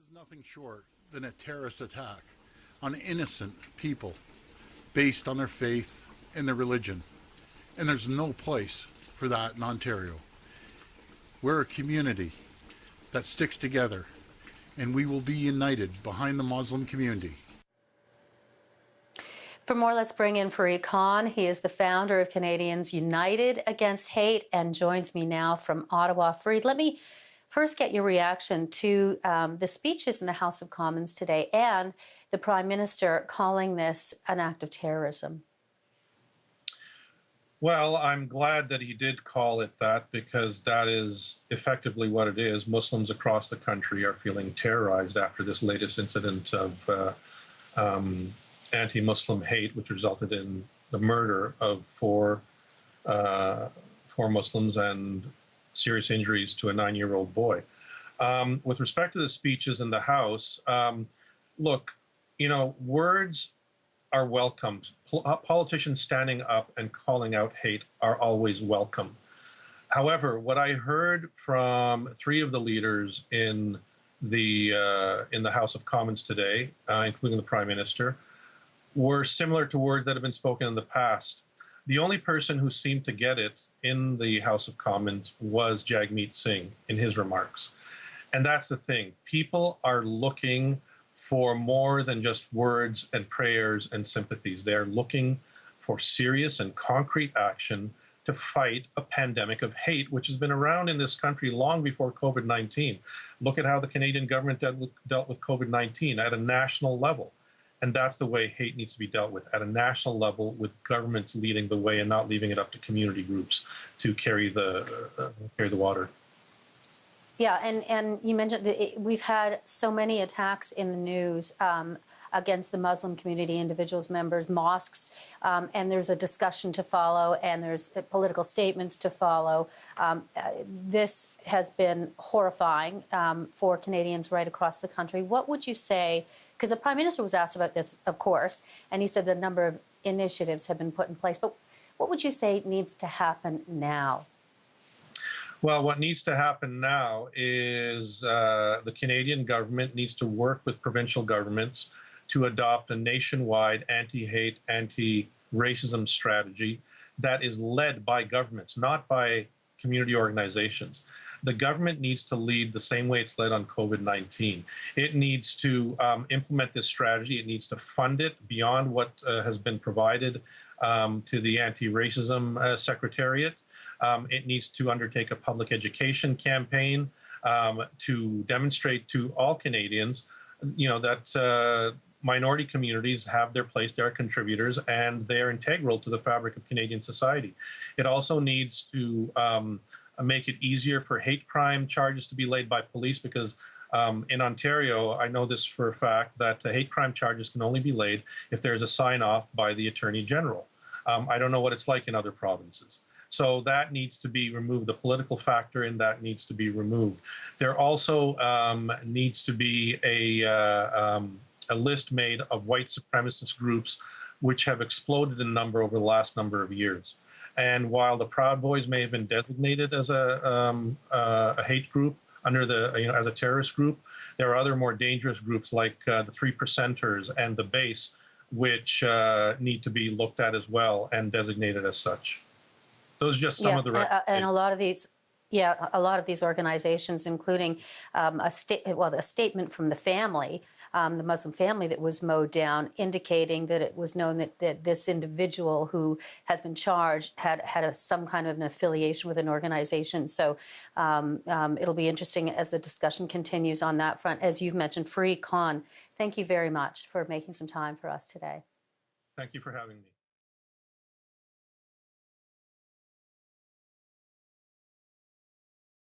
is nothing short than a terrorist attack on innocent people based on their faith and their religion. And there's no place for that in Ontario. We're a community that sticks together, and we will be united behind the Muslim community. For more, let's bring in Fareed Khan. He is the founder of Canadians United Against Hate and joins me now from Ottawa. Fareed, let me first get your reaction to the speeches in the House of Commons today and the Prime Minister calling this an act of terrorism. Well, I'm glad that he did call it that, because that is effectively what it is. Muslims across the country are feeling terrorized after this latest incident of anti-Muslim hate, which resulted in the murder of four Muslims and serious injuries to a 9-year-old boy. With respect to the speeches in the House, look, you know, words are welcomed. Politicians standing up and calling out hate are always welcome. However, what I heard from three of the leaders in the House of Commons today, including the Prime Minister, were similar to words that have been spoken in the past. The only person who seemed to get it in the House of Commons was Jagmeet Singh in his remarks. And that's the thing. People are looking for more than just words and prayers and sympathies. They're looking for serious and concrete action to fight a pandemic of hate, which has been around in this country long before COVID-19. Look at how the Canadian government dealt with COVID-19 at a national level. And that's the way hate needs to be dealt with, at a national level, with governments leading the way and not leaving it up to community groups to carry the water. Yeah, and you mentioned that we've had so many attacks in the news against the Muslim community, individuals, members, mosques, and there's a discussion to follow, and there's political statements to follow. This has been horrifying for Canadians right across the country. What would you say, because the Prime Minister was asked about this, of course, and he said that a number of initiatives have been put in place, but what would you say needs to happen now? Well, what needs to happen now is the Canadian government needs to work with provincial governments to adopt a nationwide anti-hate, anti-racism strategy that is led by governments, not by community organizations. The government needs to lead the same way it's led on COVID-19. It needs to implement this strategy. It needs to fund it beyond what has been provided to the Anti-Racism Secretariat. It needs to undertake a public education campaign to demonstrate to all Canadians, you know, that minority communities have their place, they are contributors, and they are integral to the fabric of Canadian society. It also needs to make it easier for hate crime charges to be laid by police, because in Ontario, I know this for a fact, that hate crime charges can only be laid if there's a sign-off by the Attorney General. I don't know what it's like in other provinces. So that needs to be removed. The political factor in that needs to be removed. There also needs to be a list made of white supremacist groups which have exploded in number over the last number of years. And while the Proud Boys may have been designated as a hate group under the, as a terrorist group, there are other more dangerous groups like the 3%ers and the Base, which need to be looked at as well and designated as such. Those are just some of the and a lot of these, a lot of these organizations, including a statement from the family, the Muslim family that was mowed down, indicating that it was known that this individual who has been charged had some kind of an affiliation with an organization. So it'll be interesting as the discussion continues on that front. As you've mentioned, Fareed Khan, thank you very much for making some time for us today. Thank you for having me.